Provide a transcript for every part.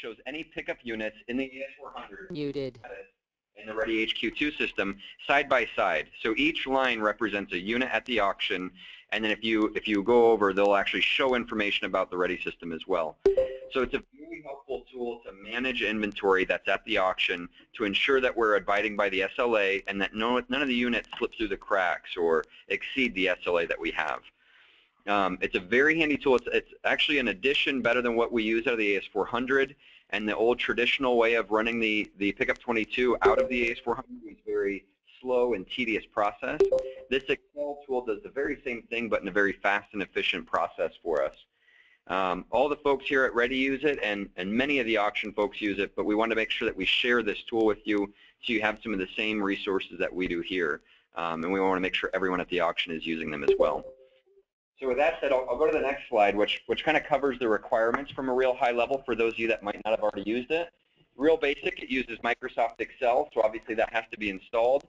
shows any pickup units in the AS400 Muted. in the Ready HQ2 system side by side. So each line represents a unit at the auction, and then if you go over, they'll actually show information about the Ready system as well. So it's a very helpful tool to manage inventory that's at the auction to ensure that we're abiding by the SLA and that none of the units slip through the cracks or exceed the SLA that we have. It's a very handy tool. It's actually an addition better than what we use out of the AS400, and the old traditional way of running the Pickup 22 out of the AS400 was very slow and tedious process. This Excel tool does the very same thing, but in a very fast and efficient process for us. All the folks here at Ready use it, and many of the auction folks use it, but we want to make sure that we share this tool with you so you have some of the same resources that we do here. And we want to make sure everyone at the auction is using them as well. So with that said, I'll go to the next slide, which kind of covers the requirements from a real high level for those of you that might not have already used it. Real basic, it uses Microsoft Excel, so obviously that has to be installed.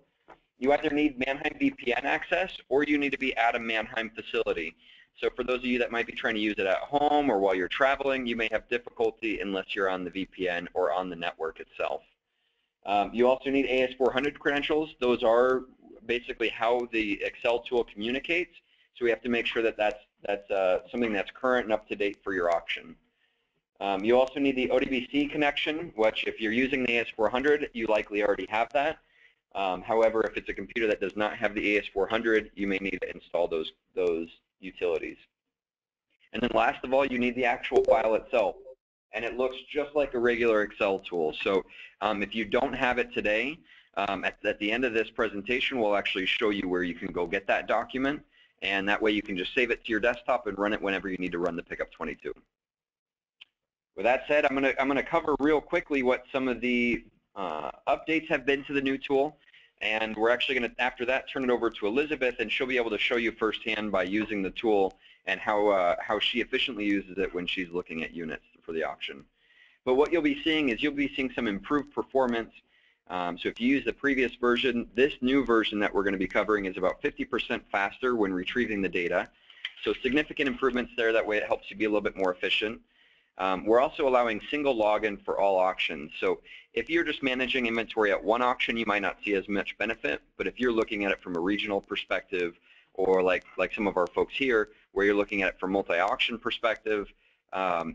You either need Mannheim VPN access or you need to be at a Mannheim facility. So for those of you that might be trying to use it at home or while you're traveling, you may have difficulty unless you're on the VPN or on the network itself. You also need AS400 credentials. Those are basically how the Excel tool communicates. So we have to make sure that that's something that's current and up to date for your auction. You also need the ODBC connection, which if you're using the AS400, you likely already have that. However, if it's a computer that does not have the AS400, you may need to install those utilities. And then last of all, you need the actual file itself. And it looks just like a regular Excel tool. So if you don't have it today, at the end of this presentation, we'll actually show you where you can go get that document. And that way you can just save it to your desktop and run it whenever you need to run the Pickup 22. With that said, I'm gonna cover real quickly what some of the updates have been to the new tool. And we're actually going to, after that, turn it over to Elizabeth, and she'll be able to show you firsthand by using the tool and how she efficiently uses it when she's looking at units for the auction. But what you'll be seeing is you'll be seeing some improved performance. So if you use the previous version, this new version that we're going to be covering is about 50% faster when retrieving the data. So significant improvements there. That way it helps you be a little bit more efficient. We're also allowing single login for all auctions. So if you're just managing inventory at one auction, you might not see as much benefit. But if you're looking at it from a regional perspective, or like some of our folks here, where you're looking at it from multi-auction perspective,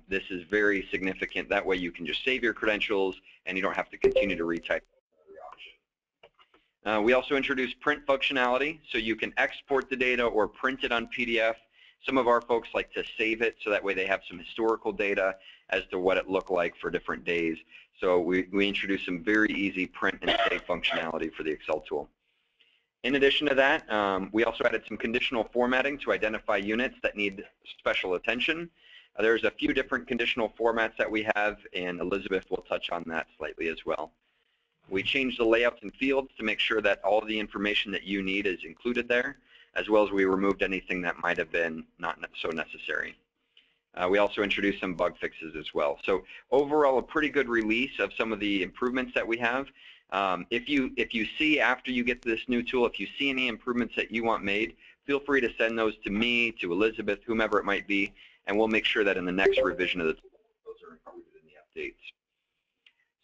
this is very significant. That way you can just save your credentials, and you don't have to continue to retype every auction. We also introduced print functionality, so you can export the data or print it on PDF. Some of our folks like to save it, so that way they have some historical data as to what it looked like for different days. So we introduced some very easy print and save functionality for the Excel tool. In addition to that, we also added some conditional formatting to identify units that need special attention. There's a few different conditional formats that we have, and Elizabeth will touch on that slightly as well. We changed the layouts and fields to make sure that all of the information that you need is included there, as well as we removed anything that might have been not so necessary. We also introduced some bug fixes as well. So overall, a pretty good release of some of the improvements that we have. If you see after you get this new tool, if you see any improvements that you want made, feel free to send those to me, to Elizabeth, whomever it might be, and we'll make sure that in the next revision of the tool, those are included in the updates.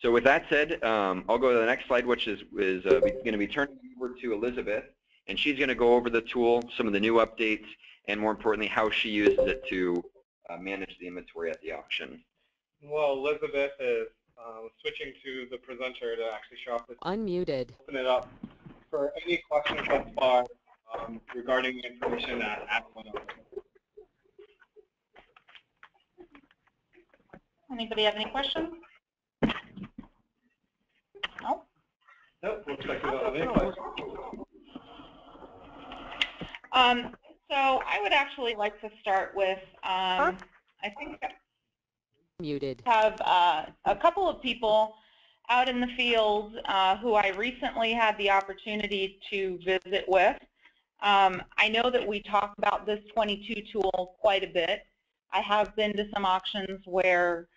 So with that said, I'll go to the next slide, which is going to be turning over to Elizabeth, and she's going to go over the tool, some of the new updates, and more importantly, how she uses it to manage the inventory at the auction. Well, Elizabeth is switching to the presenter to actually show off the Unmuted. Open it up for any questions thus far regarding the information that went over. Anybody have any questions? No? Nope, looks like we don't have any questions. So I would actually like to start with, I think Muted. have a couple of people out in the field who I recently had the opportunity to visit with. I know that we talk about this 22 tool quite a bit. I have been to some auctions where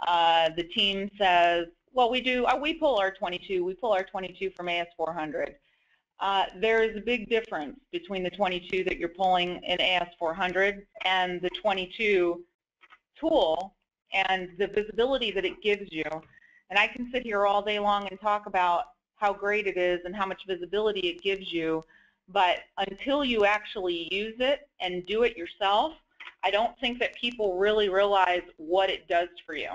the team says, well, we pull our 22 from AS400. There is a big difference between the 22 that you're pulling in AS400 and the 22 tool and the visibility that it gives you. And I can sit here all day long and talk about how great it is and how much visibility it gives you, but until you actually use it and do it yourself, I don't think that people really realize what it does for you.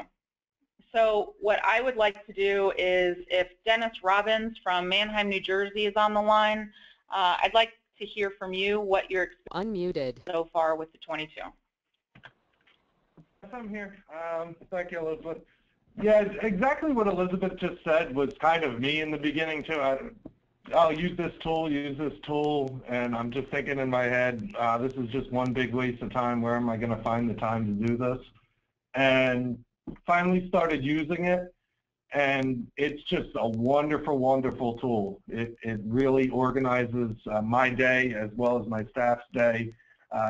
So what I would like to do is, if Dennis Robbins from Mannheim, New Jersey is on the line, I'd like to hear from you what you're Unmuted. so far with the 22. Yes, I'm here. Thank you, Elizabeth. Yeah, exactly what Elizabeth just said was kind of me in the beginning, too. I'll use this tool, and I'm just thinking in my head, this is just one big waste of time. Where am I going to find the time to do this? And finally started using it, and it's just a wonderful, wonderful tool. It really organizes my day as well as my staff's day.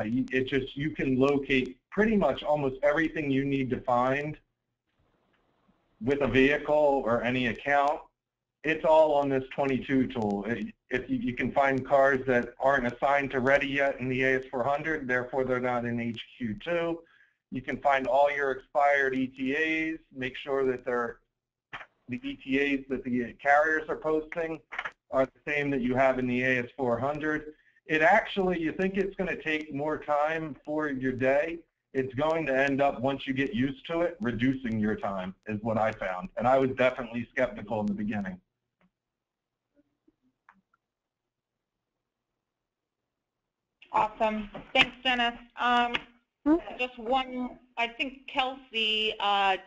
You can locate pretty much almost everything you need to find with a vehicle or any account. It's all on this 22 tool. If you can find cars that aren't assigned to ready yet in the AS400, therefore they're not in HQ2. You can find all your expired ETAs, make sure that the ETAs that the carriers are posting are the same that you have in the AS400. It actually, you think it's going to take more time for your day. It's going to end up, once you get used to it, reducing your time, is what I found. And I was definitely skeptical in the beginning. Awesome. Thanks, Dennis. Just one, I think Kelsey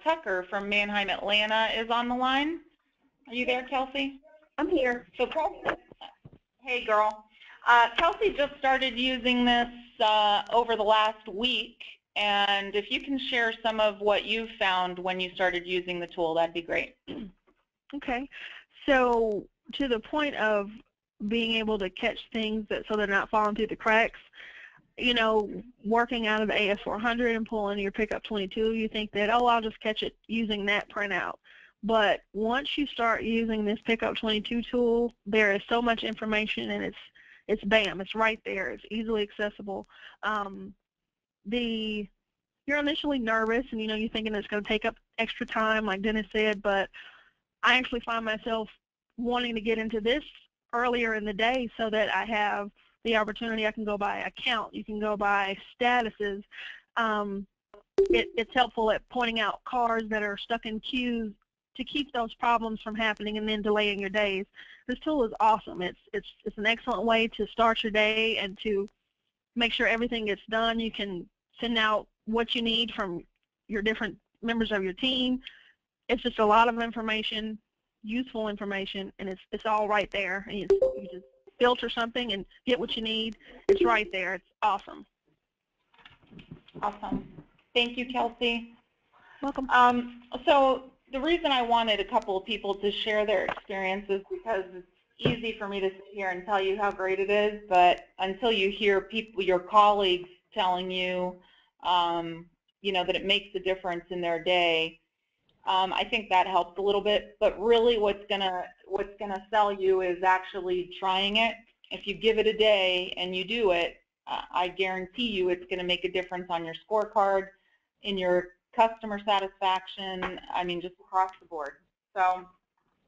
Tucker from Mannheim, Atlanta is on the line. Are you there, Kelsey? I'm here. So Kelsey, hey girl. Kelsey just started using this over the last week, and if you can share some of what you found when you started using the tool, that'd be great. Okay. So to the point of being able to catch things so they're not falling through the cracks, you know, working out of the AS400 and pulling your pickup 22, you think that, oh, I'll just catch it using that printout. But once you start using this pickup 22 tool, there is so much information, and it's bam, it's right there, it's easily accessible. You're initially nervous, and you know, you're thinking it's going to take up extra time, like Dennis said, but I actually find myself wanting to get into this earlier in the day so that I have the opportunity. I can go by account, you can go by statuses. It's helpful at pointing out cars that are stuck in queues to keep those problems from happening and then delaying your days. This tool is awesome. It's an excellent way to start your day and to make sure everything gets done. You can send out what you need from your different members of your team. It's just a lot of information, useful information, and it's all right there. And you just filter something and get what you need. It's right there. It's awesome. Awesome. Thank you, Kelsey. Welcome. So the reason I wanted a couple of people to share their experiences, because it's easy for me to sit here and tell you how great it is, but until you hear people, your colleagues telling you, you know, that it makes a difference in their day, I think that helps a little bit. But really, what's gonna sell you is actually trying it. If you give it a day and you do it, I guarantee you it's going to make a difference on your scorecard, in your customer satisfaction, I mean, just across the board. So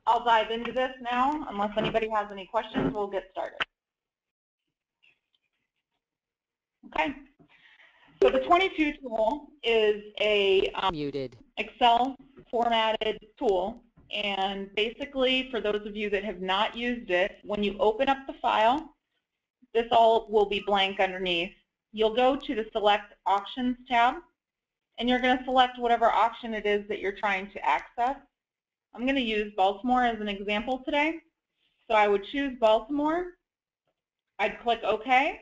I'll dive into this now. Unless anybody has any questions, we'll get started. Okay. So the 22 tool is a Muted. Excel formatted tool. And basically, for those of you that have not used it, when you open up the file, this all will be blank underneath. You'll go to the Select Auctions tab, and you're going to select whatever auction it is that you're trying to access. I'm going to use Baltimore as an example today. So I would choose Baltimore. I'd click OK,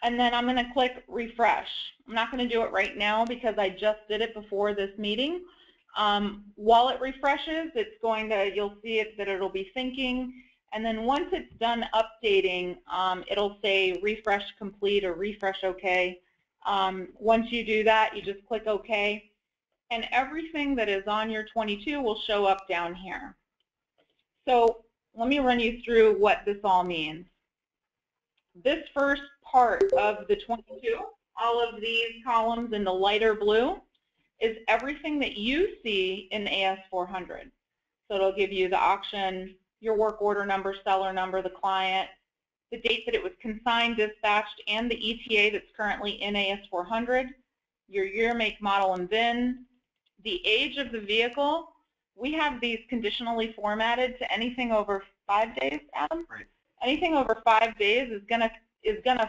and then I'm going to click Refresh. I'm not going to do it right now because I just did it before this meeting. While it refreshes, it's going to, you'll see it that it'll be thinking, and then once it's done updating, it'll say refresh complete or refresh OK. Once you do that, you just click OK, and everything that is on your 22 will show up down here. So let me run you through what this all means. This first part of the 22, all of these columns in the lighter blue, is everything that you see in AS400. So it'll give you the auction, your work order number, seller number, the client, the date that it was consigned, dispatched, and the ETA that's currently in AS400, your year, make, model, and VIN, the age of the vehicle. We have these conditionally formatted to anything over 5 days, Adam? Right. Anything over 5 days is gonna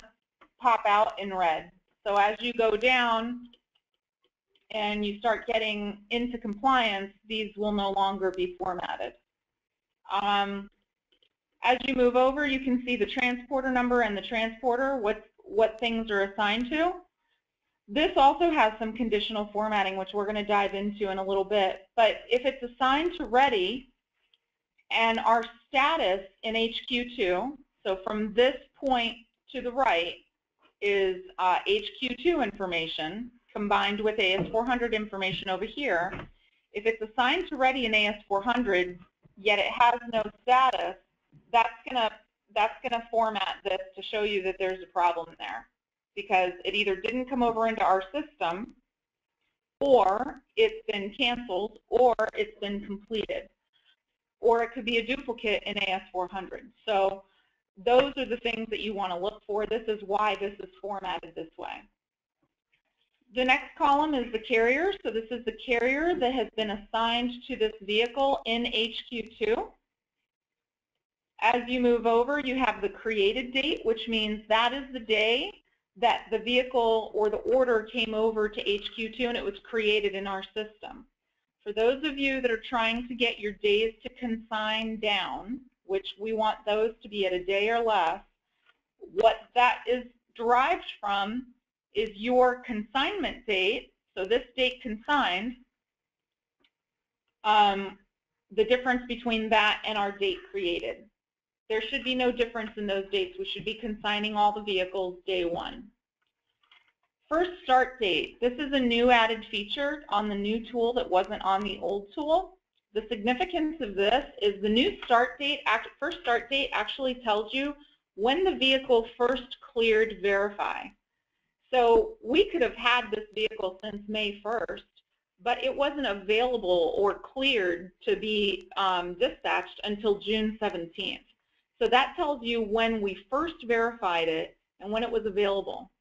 pop out in red. So as you go down and you start getting into compliance, these will no longer be formatted. As you move over, you can see the transporter number and the transporter, what things are assigned to. This also has some conditional formatting, which we're going to dive into in a little bit. But if it's assigned to ready and our status in HQ2, so from this point to the right is HQ2 information combined with AS400 information over here. If it's assigned to ready in AS400, yet it has no status, that's gonna format this to show you that there's a problem there, because it either didn't come over into our system, or it's been canceled, or it's been completed, or it could be a duplicate in AS400. So those are the things that you want to look for. This is why this is formatted this way. The next column is the carrier. So this is the carrier that has been assigned to this vehicle in HQ2. As you move over, you have the created date, which means that is the day that the vehicle or the order came over to HQ2 and it was created in our system. For those of you that are trying to get your days to consign down, which we want those to be at a day or less, what that is derived from is your consignment date, so this date consigned, the difference between that and our date created. There should be no difference in those dates. We should be consigning all the vehicles day one. First start date. This is a new added feature on the new tool that wasn't on the old tool. The significance of this is the new start date, first start date actually tells you when the vehicle first cleared verify. So we could have had this vehicle since May 1st, but it wasn't available or cleared to be dispatched until June 17th. So that tells you when we first verified it and when it was available.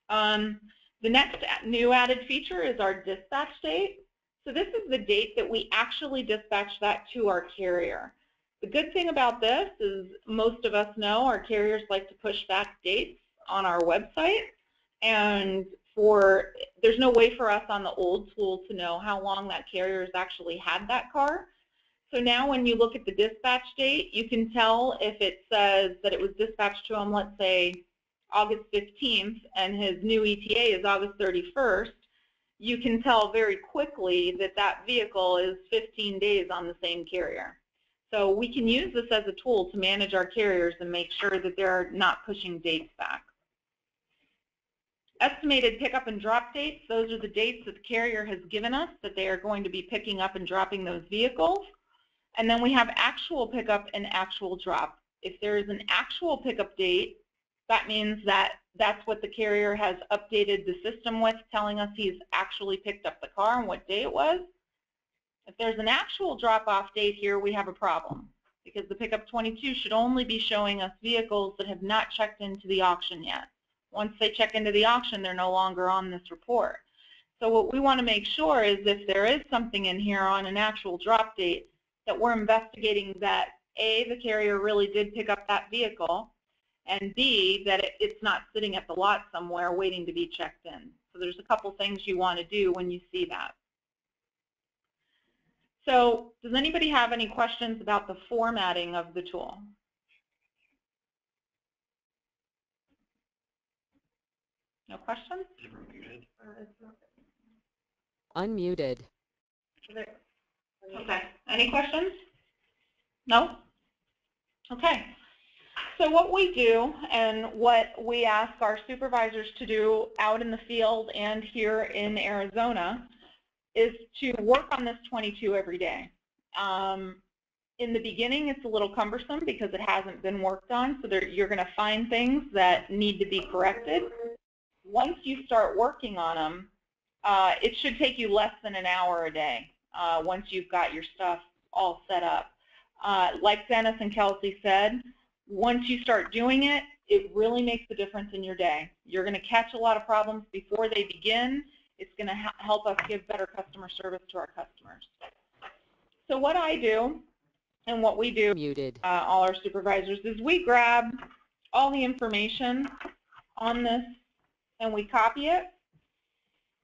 The next new added feature is our dispatch date. So this is the date that we actually dispatch that to our carrier. The good thing about this is most of us know our carriers like to push back dates on our website, and there's no way for us on the old tool to know how long that carrier has actually had that car. So now when you look at the dispatch date, you can tell if it says that it was dispatched to him, let's say, August 15th, and his new ETA is August 31st, you can tell very quickly that that vehicle is 15 days on the same carrier. So we can use this as a tool to manage our carriers and make sure that they're not pushing dates back. Estimated pickup and drop dates, those are the dates that the carrier has given us that they are going to be picking up and dropping those vehicles. And then we have actual pickup and actual drop. If there is an actual pickup date, that means that that's what the carrier has updated the system with, telling us he's actually picked up the car and what day it was. If there's an actual drop-off date here, we have a problem, because the pickup 22 should only be showing us vehicles that have not checked into the auction yet. Once they check into the auction, they're no longer on this report. So what we want to make sure is if there is something in here on an actual drop date, that we're investigating that A, the carrier really did pick up that vehicle, and B, that it's not sitting at the lot somewhere waiting to be checked in. So there's a couple things you want to do when you see that. So does anybody have any questions about the formatting of the tool? No questions? Unmuted. Okay. Any questions? No? Okay. So what we do and what we ask our supervisors to do out in the field and here in Arizona is to work on this 22 every day. In the beginning, it's a little cumbersome because it hasn't been worked on, so you're going to find things that need to be corrected. Once you start working on them, it should take you less than an hour a day once you've got your stuff all set up. Like Dennis and Kelsey said, once you start doing it, it really makes a difference in your day. You're going to catch a lot of problems before they begin. It's going to help us give better customer service to our customers. So what I do and what we do, all our supervisors, is we grab all the information on this and we copy it.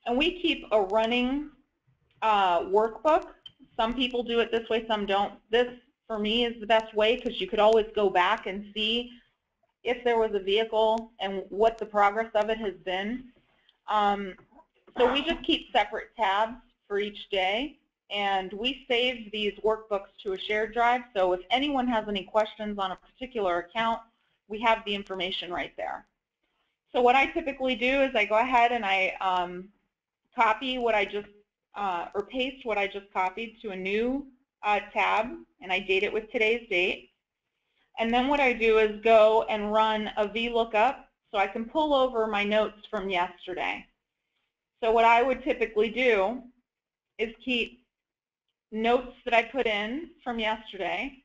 And we keep a running workbook. Some people do it this way, some don't. This, for me, is the best way because you could always go back and see if there was a vehicle and what the progress of it has been. So we just keep separate tabs for each day, and we save these workbooks to a shared drive. So if anyone has any questions on a particular account, we have the information right there. So what I typically do is I go ahead and I copy what I just, or paste what I just copied to a new tab, and I date it with today's date. And then what I do is go and run a VLOOKUP so I can pull over my notes from yesterday. So what I would typically do is keep notes that I put in from yesterday,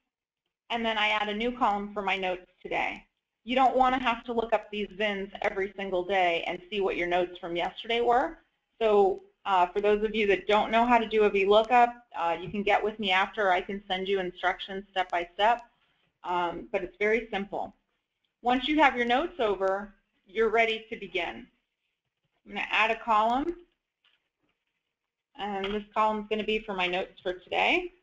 and then I add a new column for my notes today. You don't want to have to look up these VINs every single day and see what your notes from yesterday were. So for those of you that don't know how to do a VLOOKUP, you can get with me after. I can send you instructions step by step, but it's very simple. Once you have your notes over, you're ready to begin. I'm going to add a column, and this column is going to be for my notes for today.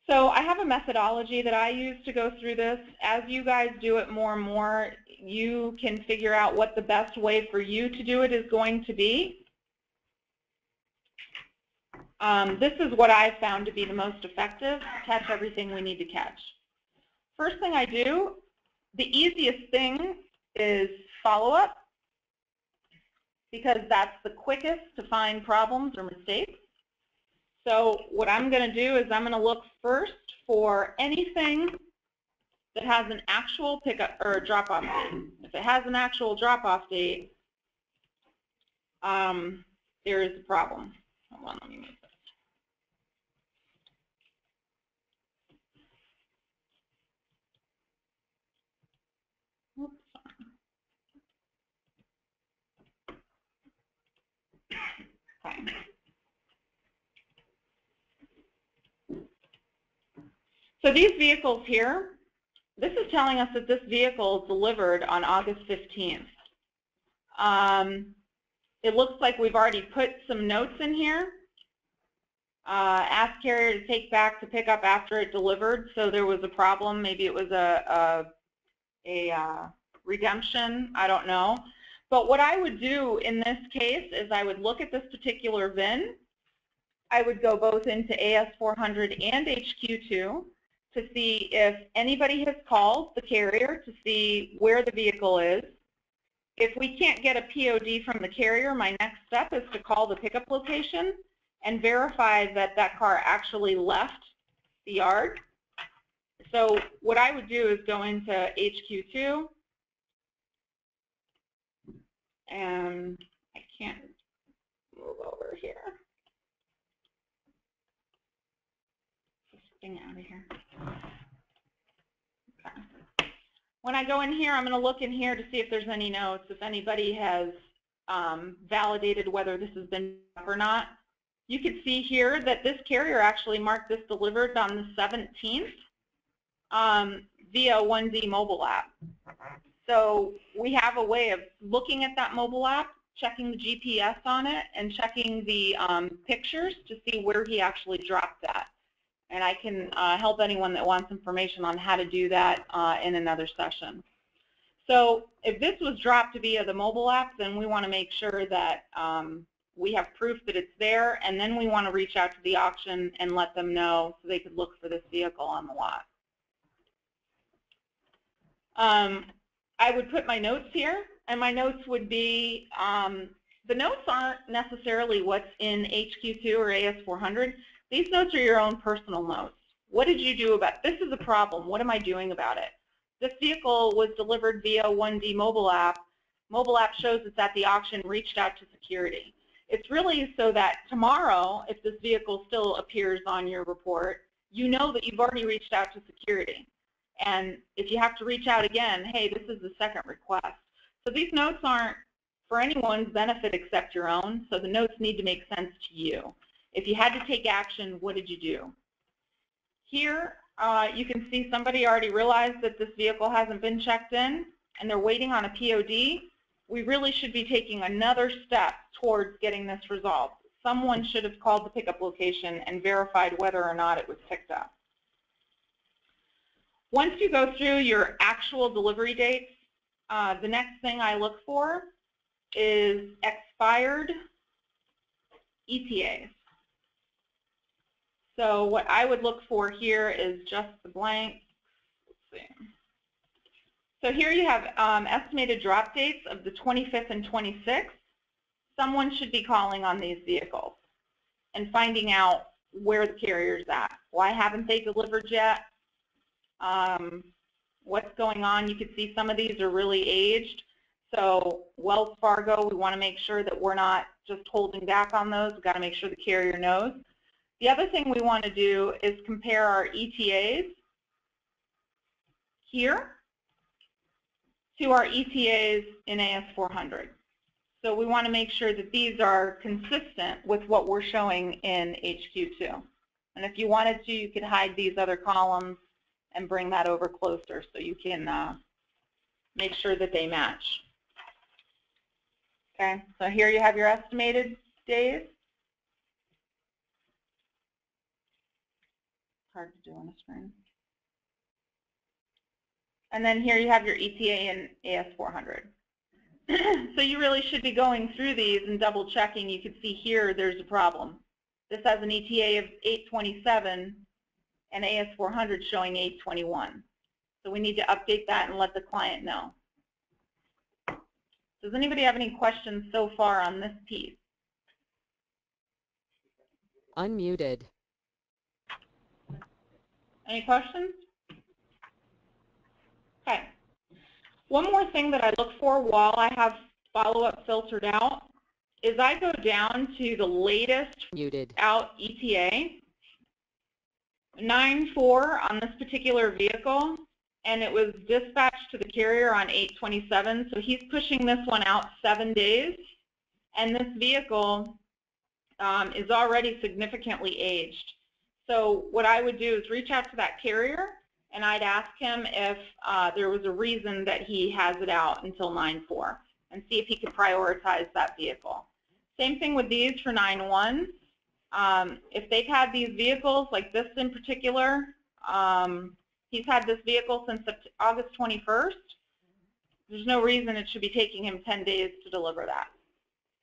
So I have a methodology that I use to go through this. As you guys do it more and more, you can figure out what the best way for you to do it is going to be. This is what I've found to be the most effective to catch everything we need to catch. First thing I do, the easiest thing is follow-up, because that's the quickest to find problems or mistakes. So what I'm going to do is I'm going to look first for anything that has an actual pickup or drop-off date. If it has an actual drop-off date, there is a problem. Hold on, let me move this. Oops. Okay. So these vehicles here, this is telling us that this vehicle is delivered on August 15th. It looks like we've already put some notes in here. Ask carrier to take back to pick up after it delivered, so there was a problem. Maybe it was a redemption, I don't know. But what I would do in this case is I would look at this particular VIN. I would go both into AS400 and HQ2 to see if anybody has called the carrier to see where the vehicle is. If we can't get a POD from the carrier, my next step is to call the pickup location and verify that that car actually left the yard. So what I would do is go into HQ2, and I can't move over here. Thing out of here. Okay. When I go in here, I'm going to look in here to see if there's any notes, if anybody has validated whether this has been up or not. You can see here that this carrier actually marked this delivered on the 17th via 1D mobile app. So we have a way of looking at that mobile app, checking the GPS on it, and checking the pictures to see where he actually dropped that. And I can help anyone that wants information on how to do that in another session. So if this was dropped via the mobile app, then we want to make sure that we have proof that it's there, and then we want to reach out to the auction and let them know so they could look for this vehicle on the lot. I would put my notes here, and my notes would be, the notes aren't necessarily what's in HQ2 or AS400. These notes are your own personal notes. What did you do about it? This is a problem. What am I doing about it? This vehicle was delivered via 1D mobile app. Mobile app shows it's at the auction, reached out to security. It's really so that tomorrow, if this vehicle still appears on your report, you know that you've already reached out to security. And if you have to reach out again, hey, this is the second request. So these notes aren't for anyone's benefit except your own, so the notes need to make sense to you. If you had to take action, what did you do? Here, you can see somebody already realized that this vehicle hasn't been checked in, and they're waiting on a POD. We really should be taking another step towards getting this resolved. Someone should have called the pickup location and verified whether or not it was picked up. Once you go through your actual delivery dates, the next thing I look for is expired ETAs. So what I would look for here is just the blank. Let's see. So here you have estimated drop dates of the 25th and 26th. Someone should be calling on these vehicles and finding out where the carrier's at. Why haven't they delivered yet? What's going on? You can see some of these are really aged. So Wells Fargo, we want to make sure that we're not just holding back on those. We've got to make sure the carrier knows. The other thing we want to do is compare our ETAs here to our ETAs in AS400. So we want to make sure that these are consistent with what we're showing in HQ2. And if you wanted to, you could hide these other columns and bring that over closer so you can make sure that they match. Okay, so here you have your estimated days. Hard to do on the screen. And then here you have your ETA in AS400. So you really should be going through these and double checking. You can see here there's a problem. This has an ETA of 827 and AS400 showing 821. So we need to update that and let the client know. Does anybody have any questions so far on this piece? Unmuted. Any questions? Okay. One more thing that I look for while I have follow-up filtered out is I go down to the latest Muted. out ETA, 9/4 on this particular vehicle, and it was dispatched to the carrier on 8/27, so he's pushing this one out 7 days, and this vehicle is already significantly aged. So what I would do is reach out to that carrier, and I'd ask him if there was a reason that he has it out until 9/4 and see if he could prioritize that vehicle. Same thing with these for 9/1. If they've had these vehicles, like this in particular, he's had this vehicle since August 21st. There's no reason it should be taking him 10 days to deliver that.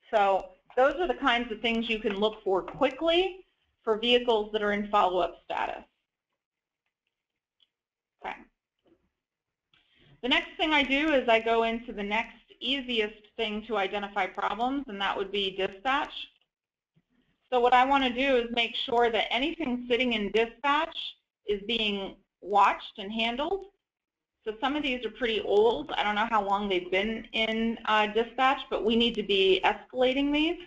So those are the kinds of things you can look for quickly for vehicles that are in follow-up status. Okay. The next thing I do is I go into the next easiest thing to identify problems, and that would be dispatch. So what I want to do is make sure that anything sitting in dispatch is being watched and handled. So some of these are pretty old. I don't know how long they've been in dispatch, but we need to be escalating these.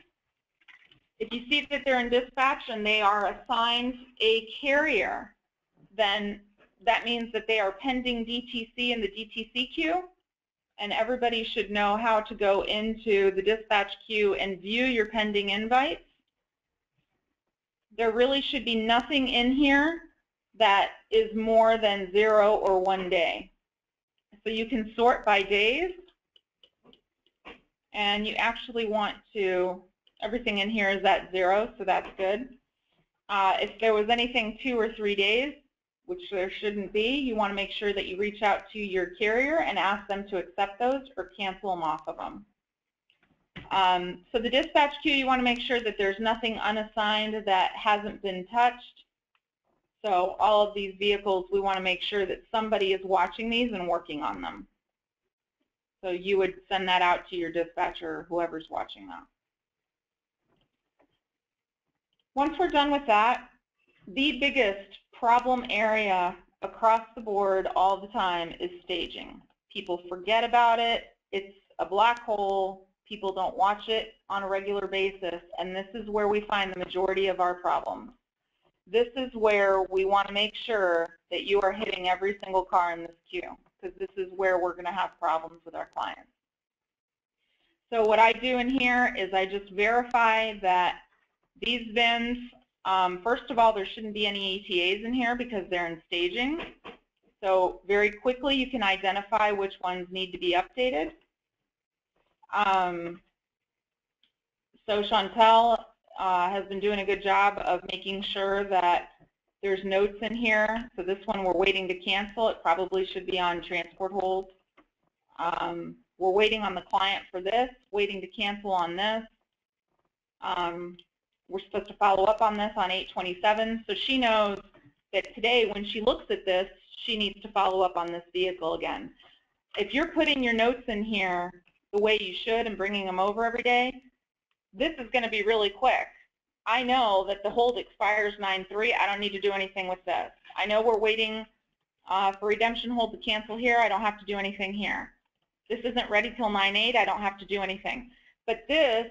If you see that they're in dispatch and they are assigned a carrier, then that means that they are pending DTC in the DTC queue, and everybody should know how to go into the dispatch queue and view your pending invites. There really should be nothing in here that is more than 0 or 1 day. So you can sort by days, and you actually want to, everything in here is at 0, so that's good. If there was anything 2 or 3 days, which there shouldn't be, you want to make sure that you reach out to your carrier and ask them to accept those or cancel them off of them. So the dispatch queue, you want to make sure that there's nothing unassigned that hasn't been touched. So all of these vehicles, we want to make sure that somebody is watching these and working on them. So you would send that out to your dispatcher, whoever's watching that. Once we're done with that, the biggest problem area across the board all the time is staging. People forget about it. It's a black hole. People don't watch it on a regular basis, and this is where we find the majority of our problems. This is where we want to make sure that you are hitting every single car in this queue, because this is where we're going to have problems with our clients. So what I do in here is I just verify that these VINs, first of all, there shouldn't be any ETAs in here because they're in staging. So very quickly you can identify which ones need to be updated. So Chantel has been doing a good job of making sure that there's notes in here. So this one we're waiting to cancel. It probably should be on transport hold. We're waiting on the client for this, waiting to cancel on this. We're supposed to follow up on this on 8/27, so she knows that today when she looks at this, she needs to follow up on this vehicle again. If you're putting your notes in here the way you should and bringing them over every day, this is going to be really quick. I know that the hold expires 9/3. I don't need to do anything with this. I know we're waiting for redemption hold to cancel here. I don't have to do anything here. This isn't ready till 9/8. I don't have to do anything. But this,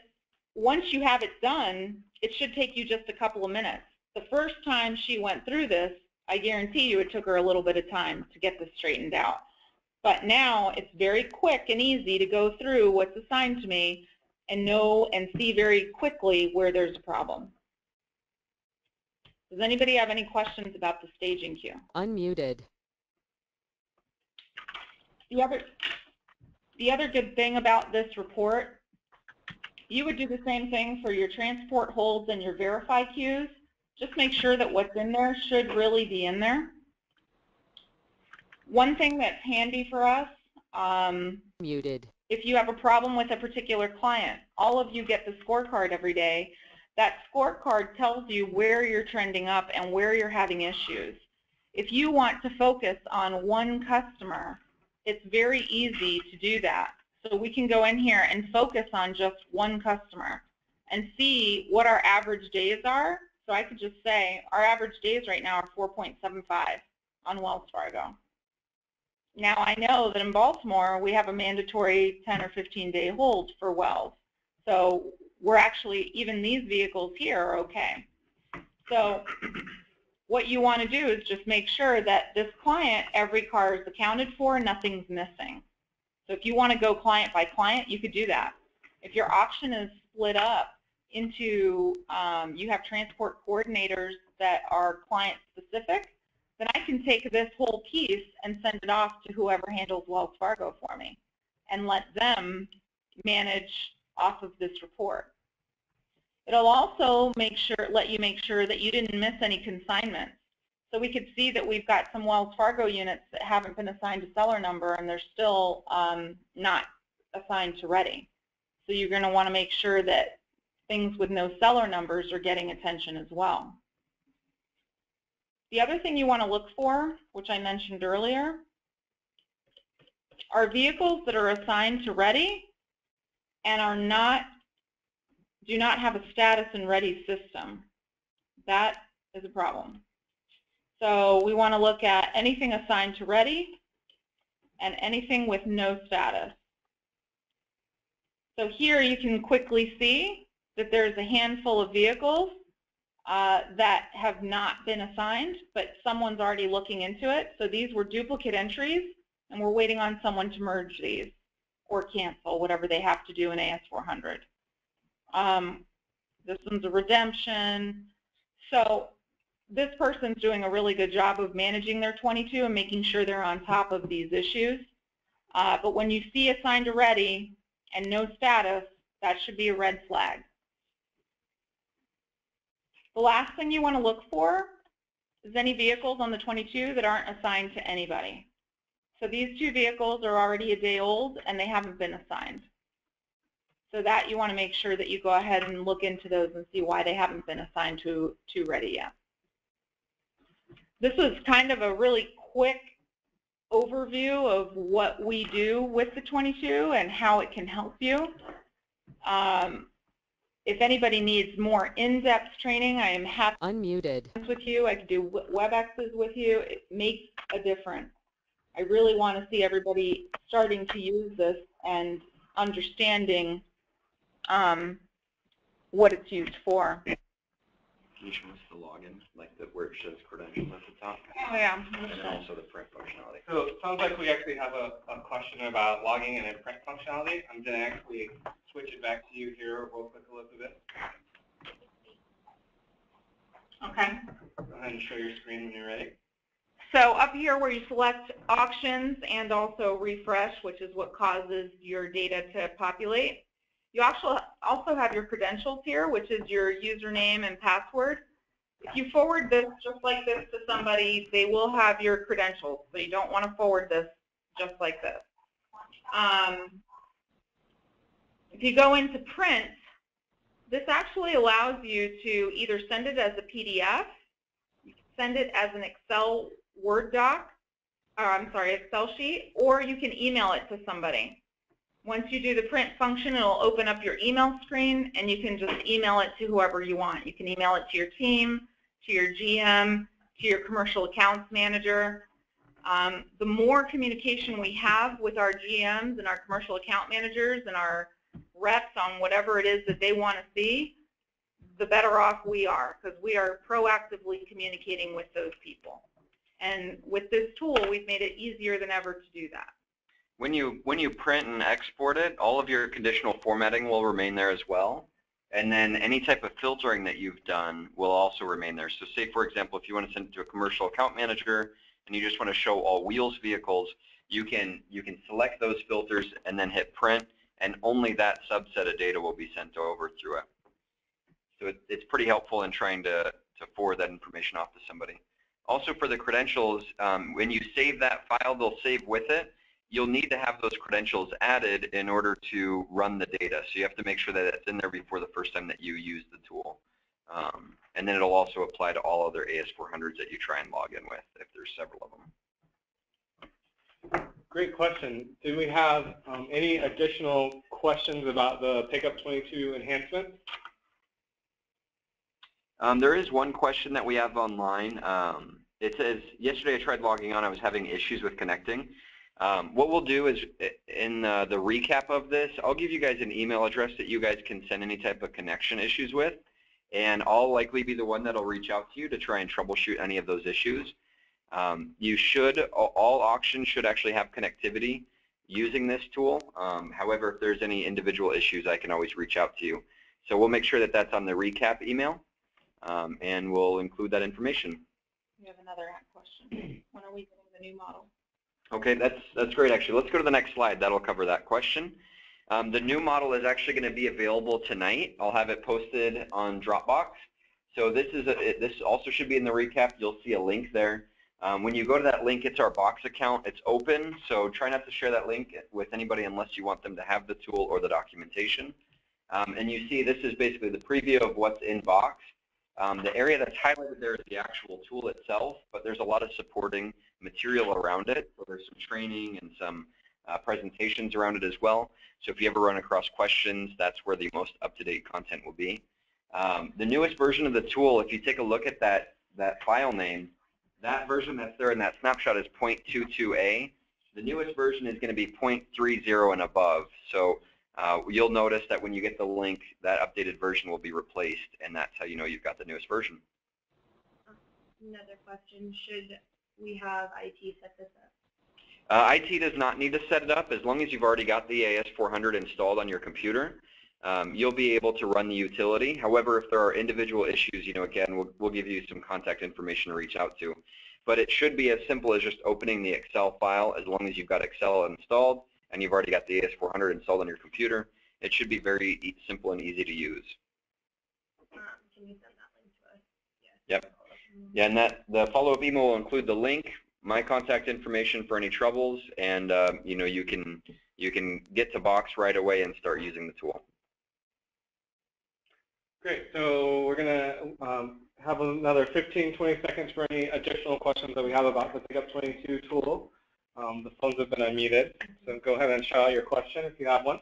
once you have it done, it should take you just a couple of minutes. The first time she went through this, I guarantee you it took her a little bit of time to get this straightened out. But now it's very quick and easy to go through what's assigned to me and know and see very quickly where there's a problem. Does anybody have any questions about the staging queue? Unmuted. The other good thing about this report, you would do the same thing for your transport holds and your verify queues. Just make sure that what's in there should really be in there. One thing that's handy for us, Muted. if you have a problem with a particular client, all of you get the scorecard every day. That scorecard tells you where you're trending up and where you're having issues. If you want to focus on one customer, it's very easy to do that. So we can go in here and focus on just one customer and see what our average days are. So I could just say our average days right now are 4.75 on Wells Fargo. Now I know that in Baltimore we have a mandatory 10 or 15-day hold for Wells. So we're actually, even these vehicles here are okay. So what you want to do is just make sure that this client, every car is accounted for, nothing's missing. So if you want to go client by client, you could do that. If your auction is split up into, you have transport coordinators that are client specific, then I can take this whole piece and send it off to whoever handles Wells Fargo for me and let them manage off of this report. It'll also let you make sure that you didn't miss any consignments. So we could see that we've got some Wells Fargo units that haven't been assigned to seller number and they're still not assigned to ready. So you're going to want to make sure that things with no seller numbers are getting attention as well. The other thing you want to look for, which I mentioned earlier, are vehicles that are assigned to ready and do not have a status in ready system. That is a problem. So we want to look at anything assigned to ready and anything with no status. So here you can quickly see that there's a handful of vehicles that have not been assigned, but someone's already looking into it. So these were duplicate entries, and we're waiting on someone to merge these or cancel, whatever they have to do in AS400. This one's a redemption. So this person's doing a really good job of managing their 22 and making sure they're on top of these issues. But when you see assigned to ready and no status, that should be a red flag. The last thing you want to look for is any vehicles on the 22 that aren't assigned to anybody. So these two vehicles are already a day old and they haven't been assigned. So that you want to make sure that you go ahead and look into those and see why they haven't been assigned to ready yet. This is kind of a really quick overview of what we do with the 22 and how it can help you. If anybody needs more in-depth training, I am happy Unmuted. with you. I can do WebExes with you. It makes a difference. I really want to see everybody starting to use this and understanding what it's used for. Can you show us the login, like where it shows credentials at the top? Oh, yeah. And then also the print functionality. So it sounds like we actually have a question about logging and print functionality. I'm going to actually switch it back to you here real quick, Elizabeth. Okay. Go ahead and show your screen when you're ready. So up here where you select auctions and also refresh, which is what causes your data to populate, you also have your credentials here, which is your username and password. If you forward this just like this to somebody, they will have your credentials. So you don't want to forward this just like this. If you go into print, this actually allows you to either send it as a PDF, you can send it as an Excel Word doc, Excel sheet, or you can email it to somebody. Once you do the print function, it'll open up your email screen, and you can just email it to whoever you want. You can email it to your team, to your GM, to your commercial accounts manager. The more communication we have with our GMs and our commercial account managers and our reps on whatever it is that they want to see, the better off we are, because we are proactively communicating with those people. And with this tool, we've made it easier than ever to do that. When you print and export it, all of your conditional formatting will remain there as well. And then any type of filtering that you've done will also remain there. So say, for example, if you want to send it to a commercial account manager and you just want to show all wheels vehicles, you can select those filters and then hit print, and only that subset of data will be sent over through it. So it's pretty helpful in trying to forward that information off to somebody. Also for the credentials, when you save that file, they'll save with it. You'll need to have those credentials added in order to run the data. So you have to make sure that it's in there before the first time that you use the tool. And then it'll also apply to all other AS400s that you try and log in with, if there's several of them. Great question. Do we have any additional questions about the Pickup 22 enhancement? There is one question that we have online. It says, yesterday I tried logging on, I was having issues with connecting. What we'll do is, in the recap of this, I'll give you guys an email address that you guys can send any type of connection issues with, and I'll likely be the one that'll reach out to you to try and troubleshoot any of those issues. All auctions should actually have connectivity using this tool. However, if there's any individual issues, I can always reach out to you. So we'll make sure that that's on the recap email, and we'll include that information. We have another question. When are we getting the new model? Okay, that's great actually. Let's go to the next slide. That'll cover that question. The new model is actually going to be available tonight. I'll have it posted on Dropbox. So this also should be in the recap. You'll see a link there. When you go to that link, it's our Box account. It's open, so try not to share that link with anybody unless you want them to have the tool or the documentation. And you see this is basically the preview of what's in Box. The area that's highlighted there is the actual tool itself, but there's a lot of supporting material around it. So there's some training and some presentations around it as well. So if you ever run across questions, that's where the most up-to-date content will be. The newest version of the tool, if you take a look at that file name, that version that's there in that snapshot is 0.22a. The newest version is going to be 0.30 and above. So you'll notice that when you get the link, that updated version will be replaced, and that's how you know you've got the newest version. Another question, should we have IT set this up? IT does not need to set it up. As long as you've already got the AS400 installed on your computer, you'll be able to run the utility. However, if there are individual issues, again, we'll give you some contact information to reach out to. But it should be as simple as just opening the Excel file. As long as you've got Excel installed and you've already got the AS400 installed on your computer, it should be very simple and easy to use. Can you send that link to us? Yep. Yeah, and the follow-up email will include the link, my contact information for any troubles, and you can get to Box right away and start using the tool. Great. So we're going to have another 15-20 seconds for any additional questions that we have about the Pickup 22 tool. The phones have been unmuted, so go ahead and shout out your question if you have one.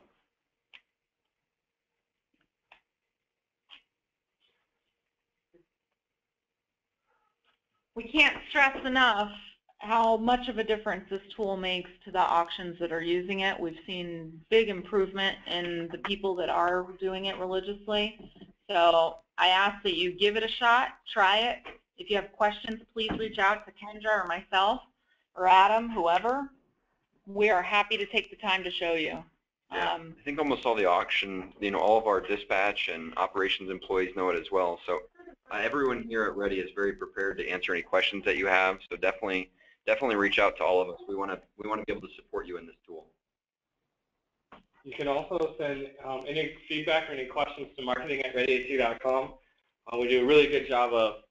We can't stress enough how much of a difference this tool makes to the auctions that are using it. We've seen big improvement in the people that are doing it religiously. So I ask that you give it a shot, try it. If you have questions, please reach out to Kendra or myself or Adam, whoever. We are happy to take the time to show you. Yeah, I think almost all the auction, all of our dispatch and operations employees know it as well. So everyone here at Ready is very prepared to answer any questions that you have. So definitely reach out to all of us. We want to be able to support you in this tool. You can also send any feedback or any questions to marketing@readyac.com. We do a really good job of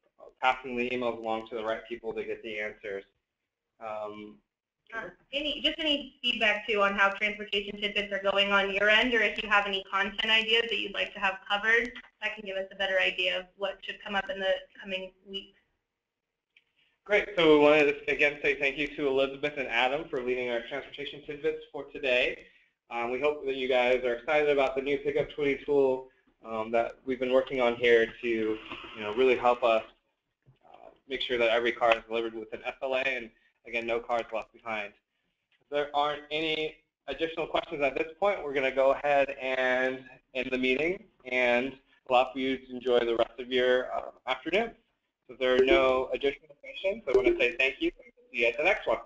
passing the emails along to the right people to get the answers. Just any feedback too on how transportation tidbits are going on your end, or if you have any content ideas that you'd like to have covered, that can give us a better idea of what should come up in the coming weeks. Great. So we wanted to again say thank you to Elizabeth and Adam for leading our transportation tidbits for today. We hope that you guys are excited about the new Pickup 20 tool that we've been working on here to really help us make sure that every car is delivered with an SLA, and again, no cars left behind. If there aren't any additional questions at this point, we're going to go ahead and end the meeting and allow for you to enjoy the rest of your afternoon. So if there are no additional questions, I want to say thank you and see you at the next one.